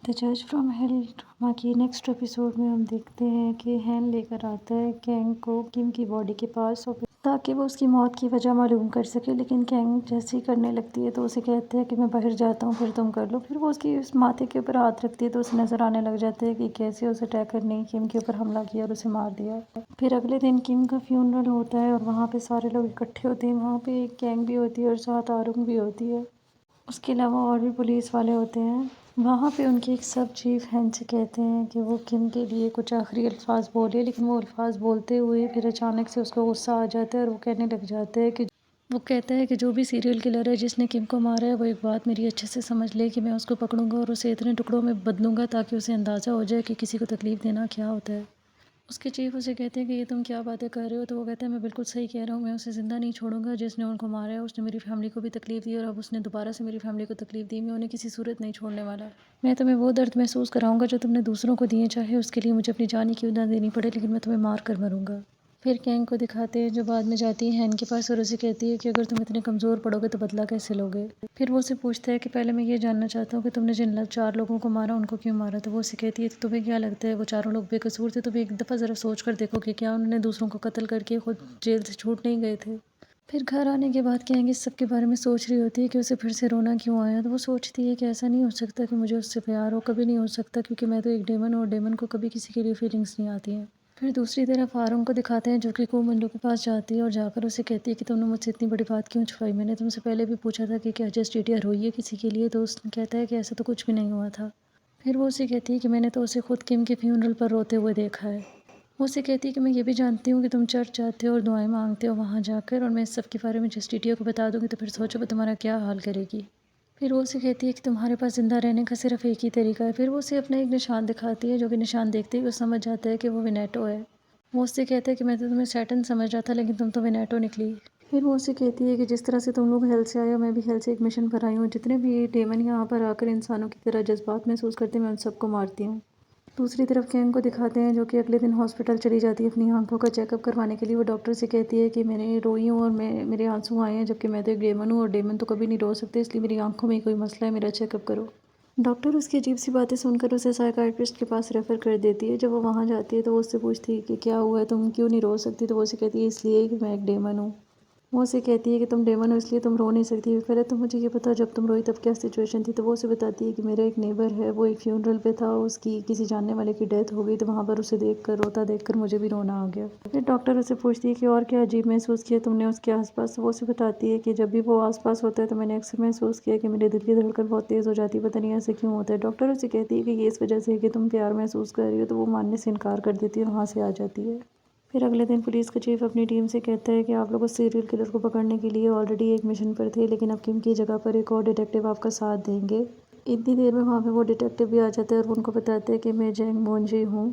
The जज from hello drama की next episode में हम देखते हैं कि हैन लेकर आता है कैंग को किम की बॉडी के पास ताकि वो उसकी मौत की वजह मालूम कर सके। लेकिन कैंग जैसे ही करने लगती है तो उसे कहते हैं कि मैं बाहर जाता हूँ, फिर तुम कर लो। फिर वो उसकी उस माथे के ऊपर हाथ रखती है तो उसे नज़र आने लग जाता है कि कैसे उस अटैकर ने किम के ऊपर हमला किया और उसे मार दिया। फिर अगले दिन किम का फ्यूनरल होता है और वहाँ पे सारे लोग इकट्ठे होते हैं। वहाँ पे एक कैंग भी होती है और साथ आरुंग भी होती है। उसके अलावा और भी पुलिस वाले होते हैं। वहाँ पे उनके एक सब चीफ हैन से कहते हैं कि वो किम के लिए कुछ आखिरी अल्फाज बोले, लेकिन वो अल्फाज बोलते हुए फिर अचानक से उसको गुस्सा आ जाता है और वो कहने लग जाता है कि वो कहता है कि जो भी सीरियल किलर है जिसने किम को मारा है वो एक बात मेरी अच्छे से समझ ले कि मैं उसको पकड़ूंगा और उसे इतने टुकड़ों में बदलूंगा ताकि उसे अंदाज़ा हो जाए कि किसी को तकलीफ़ देना क्या होता है। उसके चीफ उसे कहते हैं कि ये तुम क्या बातें कर रहे हो, तो वो कहता है मैं बिल्कुल सही कह रहा हूँ, मैं उसे ज़िंदा नहीं छोड़ूंगा। जिसने उनको मारा है उसने मेरी फैमिली को भी तकलीफ़ दी और अब उसने दोबारा से मेरी फैमिली को तकलीफ़ दी। मैं उन्हें किसी सूरत नहीं छोड़ने वाला। मैं तुम्हें वो दर्द महसूस कराऊंगा जो तुमने दूसरों को दिए, चाहे उसके लिए मुझे अपनी जान ही क्यों ना देनी पड़े, लेकिन मैं तुम्हें मार कर मरूंगा। फिर कैंग को दिखाते हैं जो बाद में जाती है हैन के पास और उसे कहती है कि अगर तुम इतने कमज़ोर पड़ोगे तो बदला कैसे लोगे। फिर वो उसे पूछता है कि पहले मैं ये जानना चाहता हूँ कि तुमने जिन 4 लोगों को मारा उनको क्यों मारा। तो वो उसे कहती है तो तुम्हें क्या लगता है वो चारों लोग बेकसूर थे। तुम एक दफ़ा ज़रा सोच कर देखो कि क्या उन्होंने दूसरों को कत्ल करके खुद जेल से छूट नहीं गए थे। फिर घर आने के बाद कैंग इस सब के बारे में सोच रही होती है कि उसे फिर से रोना क्यों आया। तो वो सोचती है कि ऐसा नहीं हो सकता कि मुझे उससे प्यार हो, कभी नहीं हो सकता, क्योंकि मैं तो एक डेमन हूँ और डेमन को कभी किसी के लिए फीलिंग्स नहीं आती हैं। फिर दूसरी तरफ आरुंग को दिखाते हैं जो कि कोमंडू के पास जाती है और जाकर उसे कहती है कि तुमने मुझसे इतनी बड़ी बात क्यों छुपाई। मैंने तुमसे पहले भी पूछा था कि क्या जस्ट टीटीआर हुई है किसी के लिए, तो उसने कहता है कि ऐसा तो कुछ भी नहीं हुआ था। फिर वो उसे कहती है कि मैंने तो उसे खुद किम के फ्यूनरल पर रोते हुए देखा है। वो उसे कहती है कि मैं ये भी जानती हूँ कि तुम चर्च जाते हो और दुआएं मांगते हो वहाँ जाकर, और मैं इस सब के बारे में जस्ट टीटीआर को बता दूँगी तो फिर सोचो वो तुम्हारा क्या हाल करेगी। फिर वो उसे कहती है कि तुम्हारे पास ज़िंदा रहने का सिर्फ एक ही तरीका है। फिर वो उसे अपना एक निशान दिखाती है जो कि निशान देखते ही वो समझ जाता है कि वो विनेटो है। वो उससे कहता है कि मैं तो तुम्हें सैटर्न समझ रहा था लेकिन तुम तो विनेटो निकली। फिर वो उसे कहती है कि जिस तरह से तुम लोग हेल से आए हो मैं भी हेल से एक मिशन पर आई हूँ। जितने भी डेमन यहाँ पर आकर इंसानों की तरह जज्बात महसूस करते हैं मैं उन सबको मारती हूँ। दूसरी तरफ कैंग को दिखाते हैं जो कि अगले दिन हॉस्पिटल चली जाती है अपनी आंखों का चेकअप करवाने के लिए। वो डॉक्टर से कहती है कि मैंने रोई हूँ और मेरे आंसू आए हैं, जबकि मैं तो एक डेमन हूँ और डेमन तो कभी नहीं रो सकते, इसलिए मेरी आंखों में कोई मसला है, मेरा चेकअप करो। डॉक्टर उसकी अजीब सी बातें सुनकर उसे साइकाट्रिस्ट के पास रेफ़र कर देती है। जब वो वहाँ जाती है तो वो उससे पूछती है कि क्या हुआ है, तुम क्यों नहीं रो सकती। तो वो उसे कहती है इसलिए कि मैं एक डेमन हूँ। वो उसे कहती है कि तुम डेमन हो इसलिए तुम रो नहीं सकती। पहले तुम मुझे ये बताओ जब तुम रोई तब क्या सिचुएशन थी। तो वो उसे बताती है कि मेरा एक नेबर है, वो एक फ्यूनरल पे था, उसकी किसी जानने वाले की डेथ हो गई, तो वहाँ पर उसे रोता देखकर मुझे भी रोना आ गया। फिर डॉक्टर उसे पूछती है कि और क्या अजीब महसूस किया तुमने उसके आसपास। तो वो उसे बताती है कि जब भी वो आसपास होता है तो मैंने अक्सर महसूस किया कि मेरे दिल की धड़कन बहुत तेज़ हो जाती है, पता नहीं ऐसे क्यों होता है। डॉक्टर उसे कहती है कि ये इस वजह से है कि तुम प्यार महसूस कर रही हो। तो वो मानने से इनकार कर देती है और वहाँ से आ जाती है। फिर अगले दिन पुलिस का चीफ अपनी टीम से कहता है कि आप लोग उस सीरियल किलर को पकड़ने के लिए ऑलरेडी एक मिशन पर थे, लेकिन अब किम की जगह पर एक और डिटेक्टिव आपका साथ देंगे। इतनी देर में वहाँ पे वो डिटेक्टिव भी आ जाता है और उनको बताता है कि मैं जैंग मोनजी हूँ।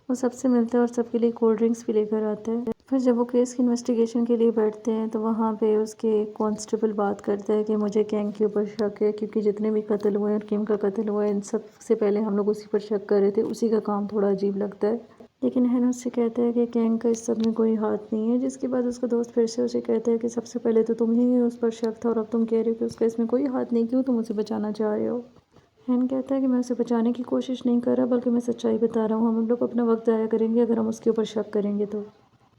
वो सबसे मिलता है और सबके लिए कोल्ड ड्रिंक्स भी लेकर आता है। फिर जब वो केस की इन्वेस्टिगेशन के लिए बैठते हैं तो वहाँ पे उसके कांस्टेबल बात करता है कि मुझे कैंग के ऊपर शक है, क्योंकि जितने भी कत्ल हुए और किम का कत्ल हुआ है इन सब से पहले हम लोग उसी पर शक कर रहे थे, उसी का काम थोड़ा अजीब लगता है। लेकिन हैन उससे कहता है कि कैंग का इस सब में कोई हाथ नहीं है। जिसके बाद उसका दोस्त फिर से उसे कहता है कि सबसे पहले तो तुम ही उस पर शक था और अब तुम कह रहे हो कि उसका इसमें कोई हाथ नहीं, क्यों तुम उसे बचाना चाह रहे हो। हैन कहता है कि मैं उसे बचाने की कोशिश नहीं कर रहा, बल्कि मैं सच्चाई बता रहा हूँ। हम लोग अपना वक्त ज़ाया करेंगे अगर हम उसके ऊपर शक करेंगे तो।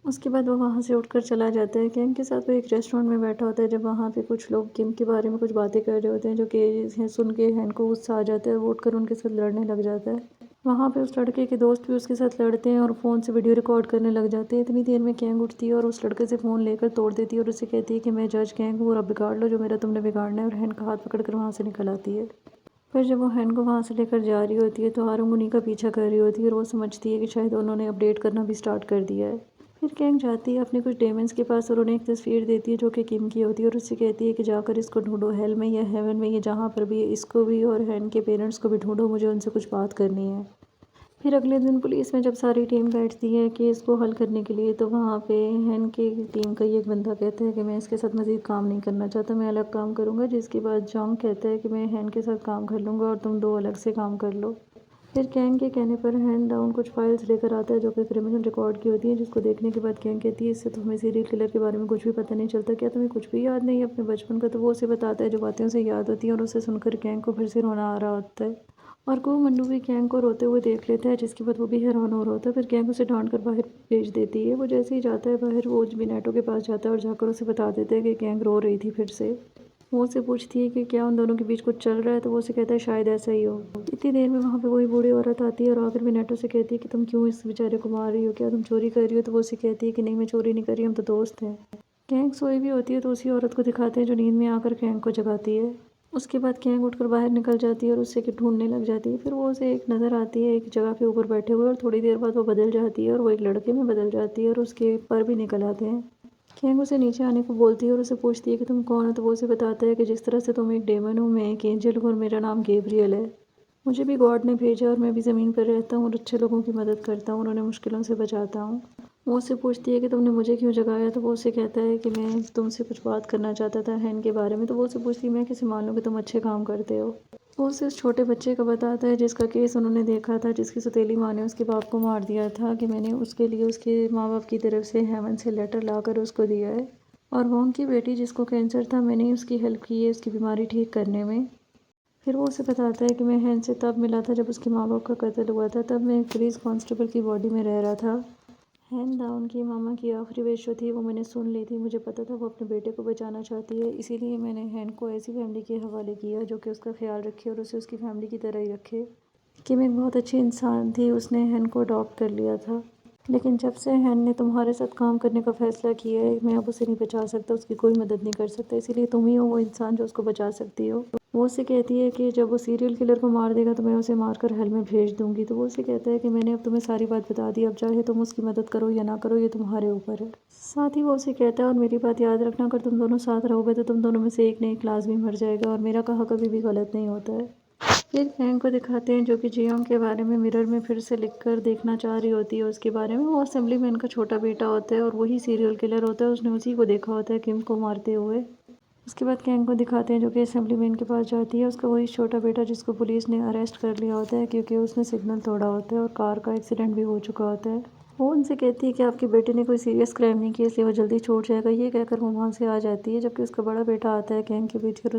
उसके बाद वो वहाँ से उठकर चला जाता है। कैंग के साथ वो एक रेस्टोरेंट में बैठा होता है जब वहाँ पे कुछ लोग किम के बारे में कुछ बातें कर रहे होते हैं, जो कि सुन के हैन को गुस्सा आ जाता है। वो उठकर उनके साथ लड़ने लग जाता है। वहाँ पे उस लड़के के दोस्त भी उसके साथ लड़ते हैं और फ़ोन से वीडियो रिकॉर्ड करने लग जाते हैं। इतनी देर में कैंग उठती है और उस लड़के से फ़ोन लेकर तोड़ देती है और उसे कहती है कि मैं जज कैंग हूँ और अब बिगाड़ लो जो मेरा तुमने बिगाड़ना है, और हैन का हाथ पकड़कर वहाँ से निकल आती है। फिर जब वो हैन को वहाँ से लेकर जा रही होती है तो आरुंग उन्हीं का पीछा कर रही होती है और वो समझती है कि शायद उन्होंने अपडेट करना भी स्टार्ट कर दिया है। फिर कैंग जाती है अपने कुछ डेमन्स के पास और उन्हें एक तस्वीर देती है जो कि किम की होती है और उससे कहती है कि जाकर इसको ढूंढो, हेल में या हेवन में या जहाँ पर भी, इसको भी और हैन के पेरेंट्स को भी ढूंढो, मुझे उनसे कुछ बात करनी है। फिर अगले दिन पुलिस में जब सारी टीम बैठती है केस को हल करने के लिए तो वहाँ पे हैन की टीम का ही एक बंदा कहता है कि मैं इसके साथ मज़ीद काम नहीं करना चाहता, मैं अलग काम करूँगा। जिसके बाद जॉन्ग कहता है कि मैं हैन के साथ काम कर लूँगा और तुम दो अलग से काम कर लो। फिर कैंग के कहने पर हैन डाउन कुछ फाइल्स लेकर आता है जो कि क्रिमिनल रिकॉर्ड की होती है, जिसको देखने के बाद कैंग कहती है इससे तो हमें सीरियल किलर के बारे में कुछ भी पता नहीं चलता, क्या तुम्हें कुछ भी याद नहीं है अपने बचपन का। तो वो उसे बताता है जो बातें उसे याद होती हैं और उसे सुनकर कैंग को फिर से रोना आ रहा होता है। और को मंडू भी कैंग को रोते हुए देख लेता है, जिसके बाद वो भी हैरान हो रहा होता है। फिर कैंग उसे डांट कर बाहर भेज देती है। वो जैसे ही जाता है बाहर, वो विनेटो के पास जाता है और जाकर उसे बता देता है कि कैंग रो रही थी फिर से। वो उससे पूछती है कि क्या उन दोनों के बीच कुछ चल रहा है, तो वो उसे कहता है शायद ऐसा ही हो। इतनी देर में वहाँ पे वही बूढ़ी औरत आती है और आकर विनेटो से कहती है कि तुम क्यों इस बेचारे को मार रही हो, क्या तुम चोरी कर रही हो? तो वो उसे कहती है कि नहीं, मैं चोरी नहीं कर रही, हम तो दोस्त हैं। कैंग सोई भी होती है तो उसी औरत को दिखाते हैं जो नींद में आकर कैंग को जगाती है। उसके बाद कैंग उठकर बाहर निकल जाती है और उससे कि ढूंढने लग जाती है। फिर वो उसे एक नज़र आती है एक जगह पे ऊपर बैठे हुए, और थोड़ी देर बाद वो बदल जाती है और वो एक लड़के में बदल जाती है और उसके पर भी निकल आते हैं। कैंग उसे नीचे आने को बोलती है और उसे पूछती है कि तुम कौन हो? तो वो उसे बताता है कि जिस तरह से तुम एक डेमन हो, मैं एक एंजल हूँ और मेरा नाम गैब्रियल है। मुझे भी गॉड ने भेजा और मैं भी ज़मीन पर रहता हूँ और अच्छे लोगों की मदद करता हूँ और उन्हें मुश्किलों से बचाता हूँ। वो उससे पूछती है कि तुमने मुझे क्यों जगाया? तो वो उससे कहता है कि मैं तुमसे कुछ बात करना चाहता था हैन के बारे में। तो वो उससे पूछती है मैं कैसे मान लूँ कि तुम अच्छे काम करते हो? वो उसे उस छोटे बच्चे का बताता है जिसका केस उन्होंने देखा था, जिसकी सौतेली माँ ने उसके बाप को मार दिया था, कि मैंने उसके लिए उसके माँ बाप की तरफ से हेवन से लेटर लाकर उसको दिया है। और वो उनकी बेटी जिसको कैंसर था, मैंने ही उसकी हेल्प की है उसकी बीमारी ठीक करने में। फिर वो उसे बताता है कि मैं हैन से तब मिला था जब उसके माँ बाप का कत्ल हुआ था, तब मैं एक पुलिस कांस्टेबल की बॉडी में रह रहा था। हैन दाउन की मामा की आखिरी विश जो थी वो मैंने सुन ली थी। मुझे पता था वो अपने बेटे को बचाना चाहती है, इसीलिए मैंने हैन को ऐसी फैमिली के हवाले किया जो कि उसका ख्याल रखे और उसे उसकी फैमिली की तरह ही रखे। कि मैं एक बहुत अच्छी इंसान थी, उसने हैन को अडॉप्ट कर लिया था। लेकिन जब से हैन ने तुम्हारे साथ काम करने का फ़ैसला किया है, मैं अब उसे नहीं बचा सकता, उसकी कोई मदद नहीं कर सकता, इसीलिए तुम ही हो वो इंसान जो उसको बचा सकती हो। वो उससे कहती है कि जब वो सीरियल किलर को मार देगा तो मैं उसे मारकर हेल में भेज दूँगी। तो वो उसे कहता है कि मैंने अब तुम्हें सारी बात बता दी, अब चाहे तुम उसकी मदद करो या ना करो, ये तुम्हारे ऊपर है। साथ ही वो उसे कहता है और मेरी बात याद रखना, अगर तुम दोनों साथ रहोगे तो तुम दोनों में से एक ना एक लाज़मी मर जाएगा, और मेरा कहा कभी भी गलत नहीं होता है। फिर कैंग को दिखाते हैं जो कि जियोंग के बारे में मिरर में फिर से लिखकर देखना चाह रही होती है उसके बारे में। वो असेंबलीमैन का छोटा बेटा होता है और वही सीरियल किलर होता है, उसने उसी को देखा होता है किम को मारते हुए। उसके बाद कैंग को दिखाते हैं जो कि असेंबलीमैन के पास जाती है, उसका वही छोटा बेटा जिसको पुलिस ने अरेस्ट कर लिया होता है क्योंकि उसने सिग्नल तोड़ा होता है और कार का एक्सीडेंट भी हो चुका होता है। वो उनसे कहती है कि आपके बेटे ने कोई सीरियस क्राइम नहीं किया, इसलिए वो जल्दी छूट जाएगा। ये कहकर वो वहाँ से आ जाती है, जबकि उसका बड़ा बेटा आता है कैंग के पीछे और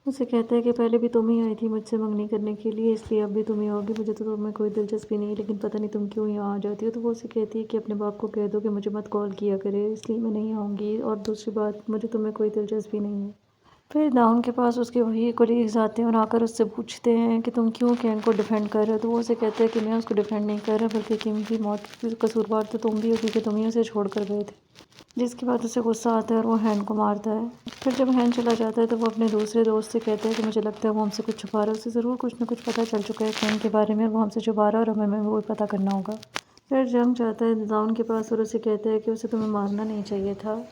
उसे कहता है कि पहले भी तुम ही आई थी मुझसे मंगनी करने के लिए, इसलिए अब भी तुम ही आओगी। मुझे तो तुम्हें कोई दिलचस्पी नहीं, लेकिन पता नहीं तुम क्यों यहाँ आ जाती हो। तो वो उसे कहती है कि अपने बाप को कह दो कि मुझे मत कॉल किया करे, इसलिए मैं नहीं आऊँगी, और दूसरी बात, मुझे तुम्हें कोई दिलचस्पी नहीं है। फिर दाउन के पास उसके वही कोलीग्स आते हैं और आकर उससे पूछते हैं कि तुम क्यों कैंग को डिफेंड कर रहे हो। तो वो उसे कहते हैं कि मैं उसको डिफेंड नहीं कर रहा, बल्कि किम की मौत की कसूरवार तो तुम भी हो, क्योंकि तुम ही उसे छोड़ कर गए थे। जिसके बाद उसे गुस्सा आता है और वो हैन को मारता है। फिर जब हैन चला जाता है तो वो अपने दूसरे दोस्त से कहता है कि मुझे लगता है वो हमसे कुछ छुपा रहा है, उसे ज़रूर कुछ ना कुछ पता चल चुका है कैंग के बारे में, वो हमसे छुपा रहा है और हमें वो पता करना होगा। फिर जंग जाता है दाउन के पास और उसे कहता है कि उसे तुम्हें मारना नहीं चाहिए था।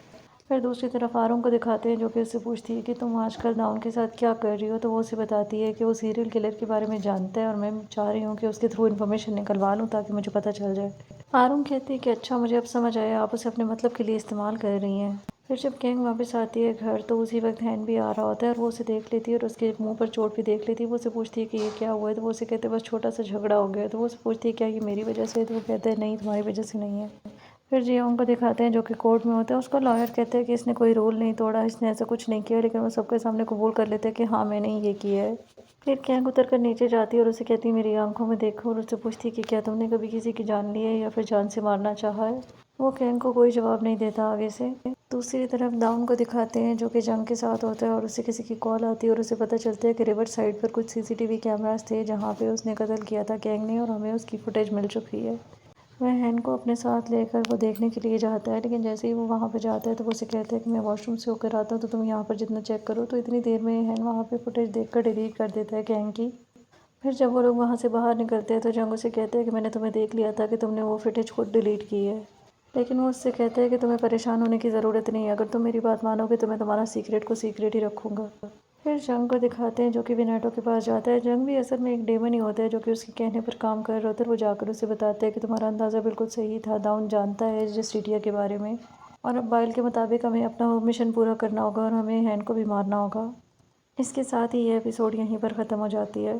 फिर दूसरी तरफ आरों को दिखाते हैं जो कि उससे पूछती है कि तुम आजकल दाउन के साथ क्या कर रही हो। तो वो उसे बताती है कि वो सीरियल किलर के बारे में जानता है और मैं चाह रही हूँ कि उसके थ्रू इन्फॉर्मेशन निकलवा लूँ ताकि मुझे पता चल जाए। आरुण कहती है कि अच्छा, मुझे अब समझ आया, आप उसे अपने मतलब के लिए इस्तेमाल कर रही हैं। फिर जब कैंग वापस आती है घर तो उसी वक्त हैन भी आ रहा होता है और वो उसे देख लेती है और उसके मुंह पर चोट भी देख लेती है। वो उसे पूछती है कि ये क्या हुआ है। तो वो उसे कहते हैं बस छोटा सा झगड़ा हो गया। तो वो उसे पूछती है क्या ये मेरी वजह से है। तो वो कहता है नहीं, तुम्हारी वजह से नहीं है। फिर जियोंग को दिखाते हैं जो कि कोर्ट में होता है। उसका लॉयर कहता है कि इसने कोई रूल नहीं तोड़ा, इसने ऐसा कुछ नहीं किया, लेकिन वो सबके सामने कबूल कर लेते हैं कि हाँ मैंने ही ये किया है। फिर कैंग उतर कर नीचे जाती है और उसे कहती है मेरी आंखों में देखो, और उससे पूछती है कि क्या तुमने कभी किसी की जान ली है या फिर जान से मारना चाहा है। वो कैंग को कोई जवाब नहीं देता आगे से। दूसरी तरफ दाउन को दिखाते हैं जो कि जंग के साथ होता है और उसे किसी की कॉल आती है और उसे पता चलता है कि रिवर साइड पर कुछ सीसीटीवी कैमरास थे जहाँ पे उसने कत्ल किया था कैंग ने, और हमें उसकी फुटेज मिल चुकी है। वह हैन को अपने साथ लेकर वो देखने के लिए जाता है, लेकिन जैसे ही वो वहाँ पर जाता है तो वो उसे कहता है कि मैं वॉशरूम से होकर आता हूँ, तो तुम यहाँ पर जितना चेक करो। तो इतनी देर में हैन वहाँ पे फुटेज देखकर डिलीट कर देता है कैंग की। फिर जब वो लोग वहाँ से बाहर निकलते हैं तो जंग उसे कहते हैं कि मैंने तुम्हें देख लिया था कि तुमने वो फुटेज खुद डिलीट की है। लेकिन वो उससे कहते हैं कि तुम्हें परेशान होने की ज़रूरत नहीं है, अगर तुम मेरी बात मानोगे तो मैं तुम्हारा सीक्रेट को सीक्रेट ही रखूँगा। फिर जंग को दिखाते हैं जो कि विनेटो के पास जाता है। जंग भी असल में एक डेमन ही होता है जो कि उसके कहने पर काम कर रहा होता है। वो जाकर उसे बताता है कि तुम्हारा अंदाज़ा बिल्कुल सही था, दाउन जानता है जस्टिटिया के बारे में, और अब बाइल के मुताबिक हमें अपना मिशन पूरा करना होगा और हमें हैन को भी मारना होगा। इसके साथ ही ये एपिसोड यहीं पर ख़त्म हो जाती है।